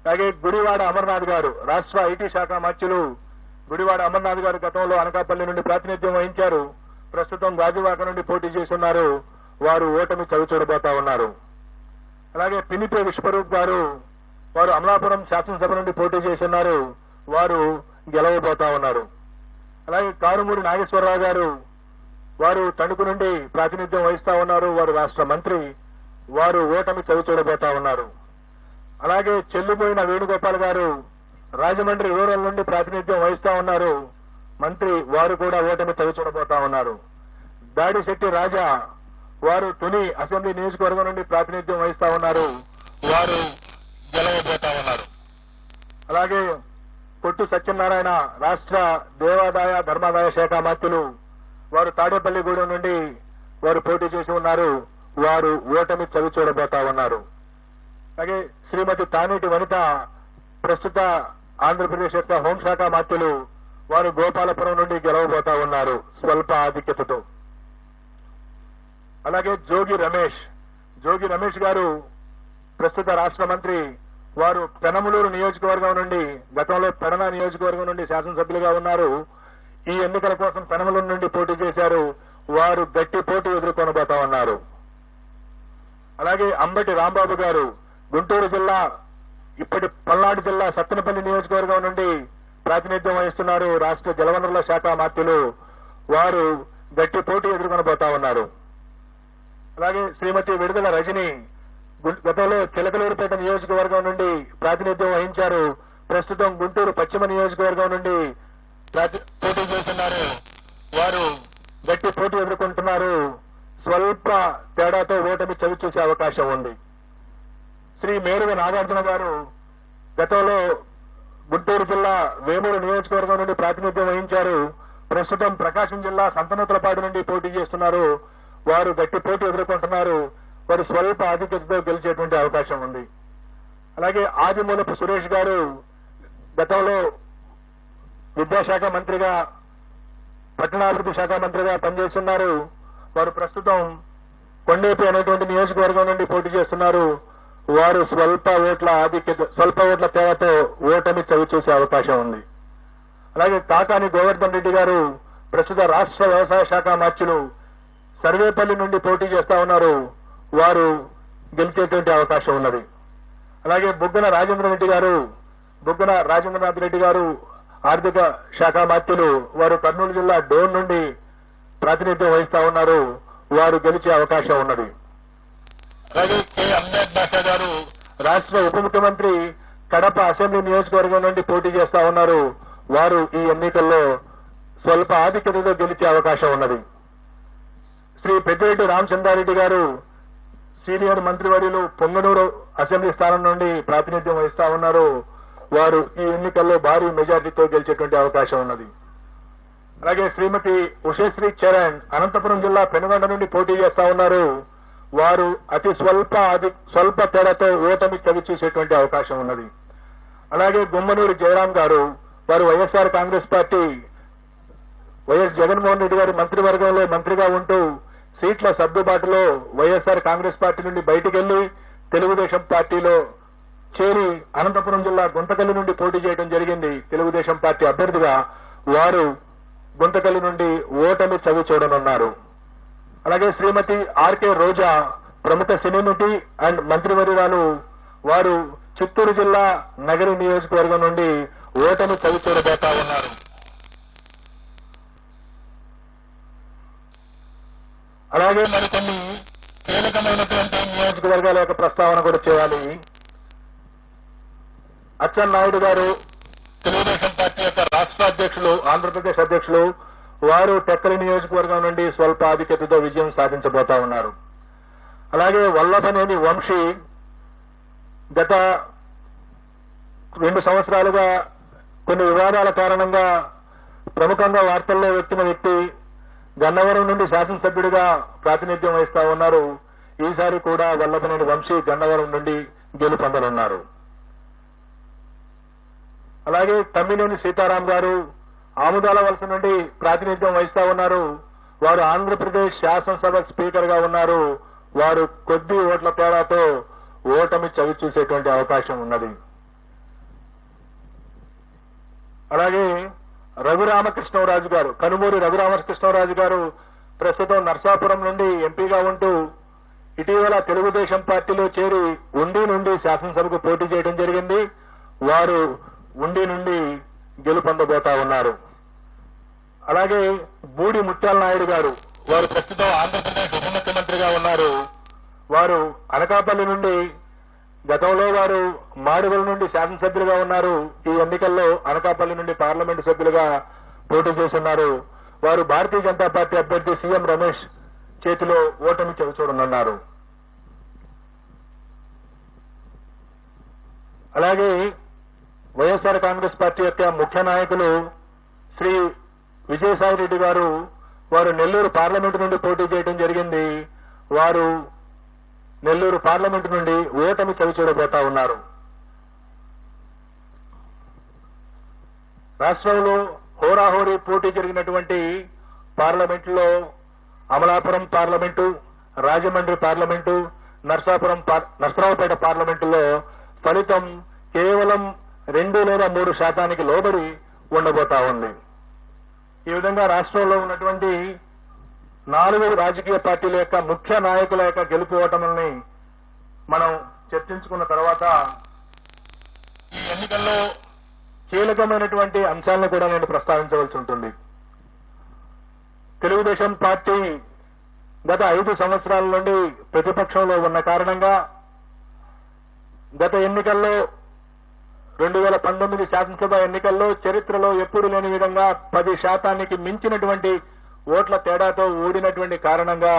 అలాగే గుడివాడ అమర్నాథ్ గారు రాష్ట్ర ఐటీ శాఖ మంత్రులు గుడివాడ అమర్నాథ్ గారు గతంలో అనకాపల్లి నుండి ప్రాతినిధ్యం వహించారు. ప్రస్తుతం గాజువాక నుండి పోటీ చేస్తున్నారు. వారు ఓటమి చవిచూడబోతా ఉన్నారు. అలాగే పినిపే విశ్వరూప్ గారు వారు అమలాపురం శాసనసభ నుండి పోటీ చేస్తున్నారు. వారు గెలవబోతా ఉన్నారు. అలాగే కారుమూరి నాగేశ్వరరావు గారు వారు తణుకు నుండి ప్రాతినిధ్యం వహిస్తా ఉన్నారు. వారు రాష్ట్ర మంత్రి. వారు ఓటమి చవిచూడబోతా ఉన్నారు. అలాగే చెల్లిపోయిన వేణుగోపాల్ గారు రాజమండ్రి రూరల్ నుండి ప్రాతినిధ్యం వహిస్తా ఉన్నారు. మంత్రి. వారు కూడా ఓటమి చవిచూడబోతా ఉన్నారు. దాడిశెట్టి రాజా వారు తుని అసెంబ్లీ నియోజకవర్గం నుండి ప్రాతినిధ్యం వహిస్తా ఉన్నారు. వారు గెలవబోతా ఉన్నారు. అలాగే పొట్టు సత్యనారాయణ రాష్ట్ర దేవాదాయ ధర్మాదాయ శాఖ మంత్రులు వారు తాడేపల్లిగూడెం నుండి వారు పోటీ చేసి ఉన్నారు. వారు ఓటమి చవిచూడబోతా ఉన్నారు. అలాగే శ్రీమతి తానేటి వనిత ప్రస్తుత ఆంధ్రప్రదేశ్ యొక్క హోంశాఖ మంత్రులు వారు గోపాలపురం నుండి గెలవబోతా ఉన్నారు స్వల్ప ఆధిక్యతతో. అలాగే జోగి రమేష్ గారు ప్రస్తుత రాష్ట్ర మంత్రి. వారు పెనమలూరు నియోజకవర్గం నుండి గతంలో పెడన నియోజకవర్గం నుండి శాసనసభ్యులుగా ఉన్నారు. ఈ ఎన్నికల కోసం పెనమలూరు నుండి పోటీ చేశారు. వారు గట్టి పోటీ ఎదుర్కొనబోతా ఉన్నారు. అలాగే అంబటి రాంబాబు గారు గుంటూరు జిల్లా ఇప్పటి పల్నాడు జిల్లా సత్తెనపల్లి నియోజకవర్గం నుండి ప్రాతినిధ్యం వహిస్తున్నారు. రాష్ట్ర జలవనరుల శాఖ మంత్రులు. వారు గట్టి పోటీ ఎదుర్కొనబోతా ఉన్నారు. అలాగే శ్రీమతి విడుదల రజని గతంలో చిలకలూరుపేట నియోజకవర్గం నుండి ప్రాతినిధ్యం వహించారు. ప్రస్తుతం గుంటూరు పశ్చిమ నియోజకవర్గం నుండి పోటీ చేస్తున్నారు. వారు గట్టి పోటీ ఎదుర్కొంటున్నారు. స్వల్ప తేడాతో ఓటమి చవిచూసే అవకాశం ఉంది. శ్రీ మేరుగ నాగార్జున గారు గతంలో గుంటూరు జిల్లా వేమూరు నియోజకవర్గం నుండి ప్రాతినిధ్యం వహించారు. ప్రస్తుతం ప్రకాశం జిల్లా సంతనూతలపాడు నుండి పోటీ చేస్తున్నారు. వారు గట్టి పోటీ ఎదుర్కొంటున్నారు. వారు స్వల్ప ఆధిక్యతతో గెలిచేటువంటి అవకాశం ఉంది. అలాగే ఆదిమూలపు సురేష్ గారు గతంలో విద్యాశాఖ మంత్రిగా పట్టణాభివృద్ధి శాఖ మంత్రిగా పనిచేస్తున్నారు. వారు ప్రస్తుతం కొండేపి అనేటువంటి నియోజకవర్గం నుండి పోటీ చేస్తున్నారు. వారు స్వల్ప ఓట్ల తేడాతో ఓటమి చవిచూసే అవకాశం ఉంది. అలాగే కాకాని గోవర్ధన్ రెడ్డి గారు ప్రస్తుత రాష్ట్ర వ్యవసాయ శాఖ మంత్రులు సర్వేపల్లి నుండి పోటీ చేస్తా ఉన్నారు. వారు గెలిచేటువంటి అవకాశం ఉన్నది. అలాగే బుగ్గన రాజేంద్రనాథ్ రెడ్డి గారు ఆర్థిక శాఖ మంత్రులు. వారు కర్నూలు జిల్లా డోన్ నుండి ప్రాతినిధ్యం వహిస్తా ఉన్నారు. వారు గెలిచే అవకాశం ఉన్నది. అలాగే కె అహ్మద్ బాషా గారు రాష్ట్ర ఉప ముఖ్యమంత్రి కడప అసెంబ్లీ నియోజకవర్గం నుండి పోటీ చేస్తా ఉన్నారు. వారు ఈ ఎన్నికల్లో స్వల్ప ఆధిక్యతతో గెలిచే అవకాశం ఉన్నది. శ్రీ పెద్దిరెడ్డి రామచంద్రారెడ్డి గారు సీనియర్ మంత్రివర్యులు పొంగనూరు అసెంబ్లీ స్థానం నుండి ప్రాతినిధ్యం వహిస్తా ఉన్నారు. వారు ఈ ఎన్నికల్లో భారీ మెజార్టీతో గెలిచేటువంటి అవకాశం ఉన్నది. అలాగే శ్రీమతి ఉషశ్రీ చరణ్ అనంతపురం జిల్లా పెనుగొండ నుండి పోటీ చేస్తా ఉన్నారు. వారు అతి స్వల్ప తేడాతో ఓటమి చవిచూసేటువంటి అవకాశం ఉన్నది. అలాగే గుమ్మనూరు జయరాం గారు వారు వైఎస్ఆర్ కాంగ్రెస్ పార్టీ వైఎస్ జగన్మోహన్ రెడ్డి గారి మంత్రివర్గంలో మంత్రిగా ఉంటూ సీట్ల సర్దుబాటులో వైఎస్ఆర్ కాంగ్రెస్ పార్టీ నుండి బయటికి వెళ్లి తెలుగుదేశం పార్టీలో చేరి అనంతపురం జిల్లా గుంతకల్లి నుండి పోటీ చేయడం జరిగింది. తెలుగుదేశం పార్టీ అభ్యర్థిగా వారు గుంతకల్లి నుండి ఓటమి చవి చూడనున్నారు. అలాగే శ్రీమతి ఆర్కే రోజా ప్రముఖ సినీ నటి అండ్ మంత్రివర్యురాలు. వారు చిత్తూరు జిల్లా నగరి నియోజకవర్గం నుండి ఓటమి చవి చూడబోతా ఉన్నారు. అలాగే మరికొన్ని కీలకమైనటువంటి నియోజకవర్గాల యొక్క ప్రస్తావన కూడా చేయాలి. అచ్చెన్నాయుడు గారు తెలుగుదేశం పార్టీ యొక్క రాష్ట్ర అధ్యక్షులు, ఆంధ్రప్రదేశ్ అధ్యక్షులు. వారు టెక్కలి నియోజకవర్గం నుండి స్వల్ప ఆధిక్యతతో విజయం సాధించబోతా ఉన్నారు. అలాగే వల్లభనేని వంశీ గత 2 సంవత్సరాలుగా కొన్ని వివాదాల కారణంగా ప్రముఖంగా వార్తల్లో వచ్చిన వ్యక్తి గన్నవరం నుండి శాసనసభ్యుడిగా ప్రాతినిధ్యం వహిస్తా ఉన్నారు. ఈసారి కూడా వల్లభనేని వంశీ గన్నవరం నుండి గెలుపొందనున్నారు. అలాగే తమ్మినేని సీతారాం గారు ఆముదాల వలస నుండి ప్రాతినిధ్యం వహిస్తా ఉన్నారు. వారు ఆంధ్రప్రదేశ్ శాసనసభ స్పీకర్ గా ఉన్నారు. వారు కొద్ది ఓట్ల తేడాతో ఓటమి చవిచూసేటువంటి అవకాశం ఉన్నది. అలాగే రఘురామకృష్ణరాజు గారు, కనుమూరి రఘురామకృష్ణరాజు గారు ప్రస్తుతం నర్సాపురం నుండి ఎంపీగా ఉంటూ ఇటీవల తెలుగుదేశం పార్టీలో చేరి ఉండి నుండి శాసనసభకు పోటీ చేయడం జరిగింది. వారు ఉండి నుండి గెలుపొందబోతా ఉన్నారు. అలాగే బూడి ముత్యాల నాయుడు గారు, వారు ప్రస్తుతం ఆంధ్రప్రదేశ్ ఉప ముఖ్యమంత్రిగా ఉన్నారు. వారు అనకాపల్లి నుండి, గతంలో వారు మాడుగుల నుండి శాసనసభ్యులుగా ఉన్నారు. ఈ ఎన్నికల్లో అనకాపల్లి నుండి పార్లమెంటు సభ్యులుగా పోటీ చేస్తున్నారు. వారు భారతీయ జనతా పార్టీ అభ్యర్థి సీఎం రమేష్ చేతిలో ఓటమి చవిచూడనున్నారు. అలాగే వైఎస్ఆర్ కాంగ్రెస్ పార్టీ యొక్క ముఖ్య నాయకులు శ్రీ విజయసాయి రెడ్డి గారు, వారు నెల్లూరు పార్లమెంటు నుండి పోటీ చేయడం జరిగింది. వారు నెల్లూరు పార్లమెంటు నుండి ఓటమి చవిచూడబోతా ఉన్నారు. రాష్ట్రంలో హోరాహోరీ పోటీ జరిగినటువంటి పార్లమెంటులో అమలాపురం పార్లమెంటు, రాజమండ్రి పార్లమెంటు, నర్సరావుపేట పార్లమెంటులో ఫలితం కేవలం 2 లేదా 3% లోబడి ఉండబోతా ఉంది. ఈ విధంగా రాష్ట్రంలో ఉన్నటువంటి 4 రాజకీయ పార్టీల యొక్క ముఖ్య నాయకుల యొక్క గెలుపు ఓటముల్ని మనం చర్చించుకున్న తర్వాత ఈ ఎన్నికల్లో కీలకమైనటువంటి అంశాలను కూడా నేను ప్రస్తావించవలసి ఉంటుంది. తెలుగుదేశం పార్టీ గత 5 సంవత్సరాల నుండి ప్రతిపక్షంలో ఉన్న కారణంగా గత ఎన్నికల్లో 2019 శాసనసభ ఎన్నికల్లో చరిత్రలో ఎప్పుడు లేని విధంగా 10% మించినటువంటి ఓట్ల తేడాతో ఓడినటువంటి కారణంగా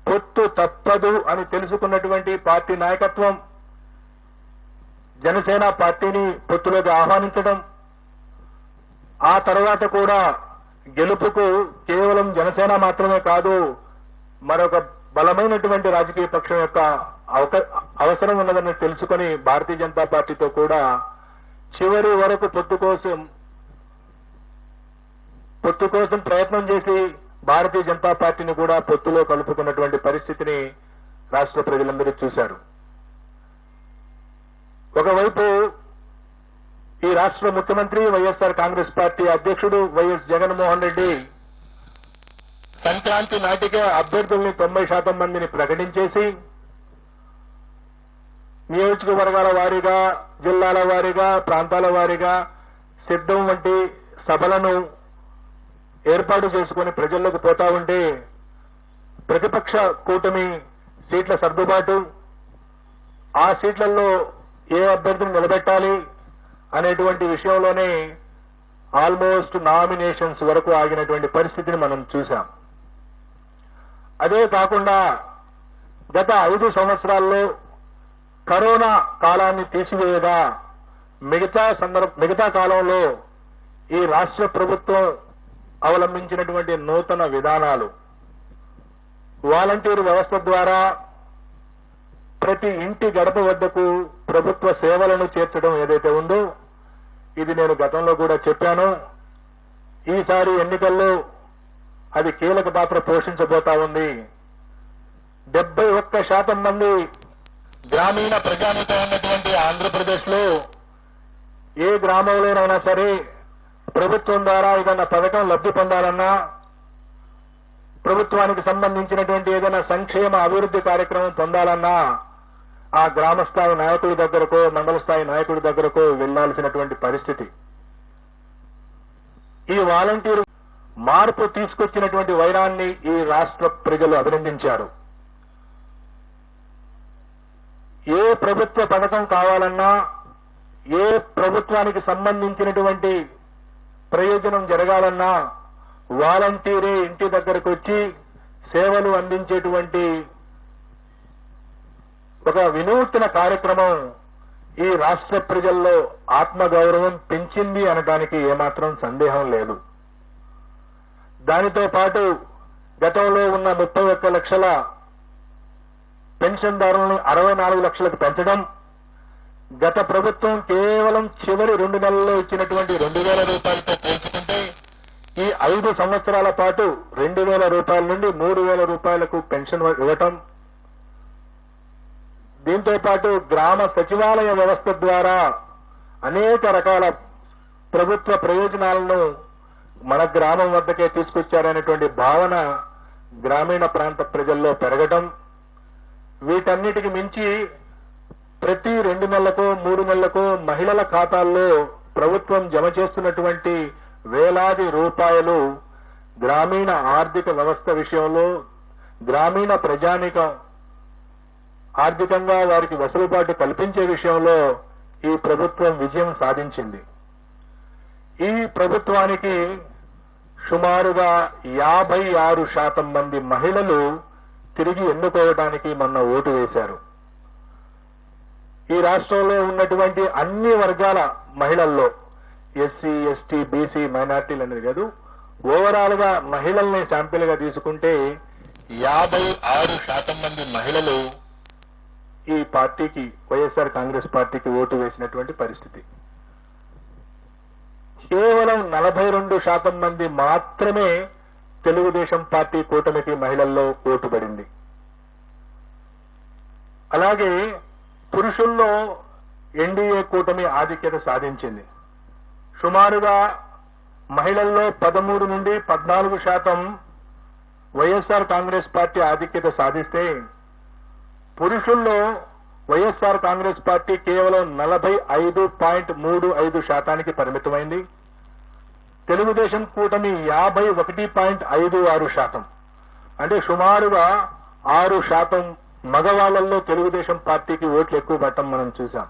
పొత్తు తప్పదు అని తెలుసుకున్నటువంటి పార్టీ నాయకత్వం జనసేన పార్టీని పొత్తులోకి ఆహ్వానించడం, ఆ తర్వాత కూడా గెలుపుకు కేవలం జనసేన మాత్రమే కాదు, మరొక బలమైనటువంటి రాజకీయ పక్షం యొక్క అవసరం ఉన్నదని తెలుసుకుని భారతీయ జనతా పార్టీతో కూడా చివరి వరకు పొత్తు కోసం ప్రయత్నం చేసి భారతీయ జనతా పార్టీని కూడా పొత్తులో కలుపుకున్నటువంటి పరిస్థితిని రాష్ట్ర ప్రజలందరూ చూశారు. ఒకవైపు ఈ రాష్ట్ర ముఖ్యమంత్రి వైఎస్ఆర్ కాంగ్రెస్ పార్టీ అధ్యక్షుడు వైఎస్ జగన్మోహన్ రెడ్డి సంక్రాంతి నాటికే అభ్యర్థుల్ని 90% మందిని ప్రకటించేసి నియోజకవర్గాల వారీగా, జిల్లాల వారీగా, ప్రాంతాల వారీగా సిద్ధం వంటి సభలను ఏర్పాటు చేసుకుని ప్రజల్లోకి పోతా ఉంటే ప్రతిపక్ష కూటమి సీట్ల సర్దుబాటు, ఆ సీట్లలో ఏ అభ్యర్థిని నిలబెట్టాలి అనేటువంటి విషయంలోనే ఆల్మోస్ట్ నామినేషన్స్ వరకు ఆగినటువంటి పరిస్థితిని మనం చూశాం. అదే కాకుండా గత 5 సంవత్సరాల్లో కరోనా కాలాన్ని తీసివేయగా మిగతా కాలంలో ఈ రాష్ట్ర ప్రభుత్వం అవలంబించినటువంటి నూతన విధానాలు, వాలంటీర్ వ్యవస్థ ద్వారా ప్రతి ఇంటి గడప వద్దకు ప్రభుత్వ సేవలను చేర్చడం ఏదైతే ఉందో, ఇది నేను గతంలో కూడా చెప్పాను. ఈసారి ఎన్నికల్లో అది కీలక పాత్ర పోషించబోతా ఉంది. 71% మంది గ్రామీణ ప్రజానీకం ఉన్నటువంటి ఆంధ్రప్రదేశ్ లో ఏ గ్రామంలోనైనా సరే ప్రభుత్వం ద్వారా ఏదైనా పథకం లబ్ధి పొందాలన్నా, ప్రభుత్వానికి సంబంధించినటువంటి ఏదైనా సంక్షేమ అభివృద్ధి కార్యక్రమం పొందాలన్నా ఆ గ్రామ స్థాయి నాయకుడి దగ్గరకో, మండల స్థాయి నాయకుడి దగ్గరకో వెళ్లాల్సినటువంటి పరిస్థితి. ఈ వాలంటీర్ మార్పు తీసుకొచ్చినటువంటి వైరాన్ని ఈ రాష్ట్ర ప్రజలు అభినందించారు. ఏ ప్రభుత్వ పథకం కావాలన్నా, ఏ ప్రభుత్వానికి సంబంధించినటువంటి ప్రయోజనం జరగాలన్నా వాలంటీరే ఇంటి దగ్గరకు వచ్చి సేవలు అందించేటువంటి ఒక వినూత్న కార్యక్రమం ఈ రాష్ట్ర ప్రజల్లో ఆత్మగౌరవం పెంచింది అనడానికి ఏమాత్రం సందేహం లేదు. దానితో పాటు గతంలో ఉన్న 31 లక్షల పెన్షన్దారులను 64 లక్షలకు పెంచడం, గత ప్రభుత్వం కేవలం చివరి 2 నెలల్లో ఇచ్చినటువంటి 2,000 రూపాయలతో పోల్చుకుంటే ఈ 5 సంవత్సరాల పాటు 2,000 రూపాయల నుండి 3,000 రూపాయలకు పెన్షన్ ఇవ్వటం, దీంతో పాటు గ్రామ సచివాలయ వ్యవస్థ ద్వారా అనేక రకాల ప్రభుత్వ ప్రయోజనాలను మన గ్రామం వద్దకే తీసుకొచ్చారనేటువంటి భావన గ్రామీణ ప్రాంత ప్రజల్లో పెరగడం, వీటన్నిటికి మించి ప్రతి 2 నెలలకో 3 నెలలకో మహిళల ఖాతాల్లో ప్రభుత్వం జమ చేస్తున్నటువంటి వేలాది రూపాయలు గ్రామీణ ఆర్థిక వ్యవస్థ విషయంలో గ్రామీణ ప్రజానీకం ఆర్థికంగా వారికి వెసులుబాటు కల్పించే విషయంలో ఈ ప్రభుత్వం విజయం సాధించింది. ఈ ప్రభుత్వానికి సుమారుగా 56% మంది మహిళలు తిరిగి ఎన్నుకోవడానికి మొన్న ఓటు వేశారు. ఈ రాష్ట్రంలో ఉన్నటువంటి అన్ని వర్గాల మహిళల్లో ఎస్సీ, ఎస్టీ, బీసీ, మైనార్టీలు అనేది కాదు, ఓవరాల్ గా మహిళల్ని శాంపిల్ గా తీసుకుంటే 56% మంది మహిళలు ఈ పార్టీకి, వైఎస్ఆర్ కాంగ్రెస్ పార్టీకి ఓటు వేసినటువంటి పరిస్థితి. కేవలం 42% మంది మాత్రమే తెలుగుదేశం పార్టీ కూటమికి మహిళల్లో ఓటు పడింది. అలాగే పురుషుల్లో ఎన్డీఏ కూటమి ఆధిక్యత సాధించింది. సుమారుగా మహిళల్లో 13 నుండి 14% వైఎస్ఆర్ కాంగ్రెస్ పార్టీ ఆధిక్యత సాధిస్తే, పురుషుల్లో వైఎస్ఆర్ కాంగ్రెస్ పార్టీ కేవలం 45.35% పరిమితమైంది. తెలుగుదేశం కూటమి 51.56%, అంటే సుమారుగా 6% మగవాళ్లలో తెలుగుదేశం పార్టీకి ఓట్లు ఎక్కువ పట్టడం మనం చూసాం.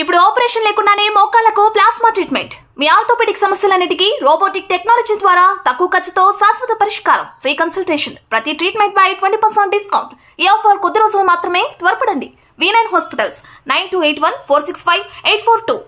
ఇప్పుడు ఆపరేషన్ లేకుండానే మోకాళ్లకు ప్లాస్మా ట్రీట్మెంట్, మీ ఆర్థోపెడిక్ సమస్యలన్నిటికీ రోబోటిక్ టెక్నాలజీ ద్వారా తక్కువ ఖర్చుతో శాశ్వత పరిష్కారం, ఫ్రీ కన్సల్టేషన్, ప్రతి ట్రీట్మెంట్ పై 20% డిస్కౌంట్. ఈ ఆఫర్ కొద్ది రోజులు మాత్రమే, త్వరపడండి. V9 hospitals 9281465842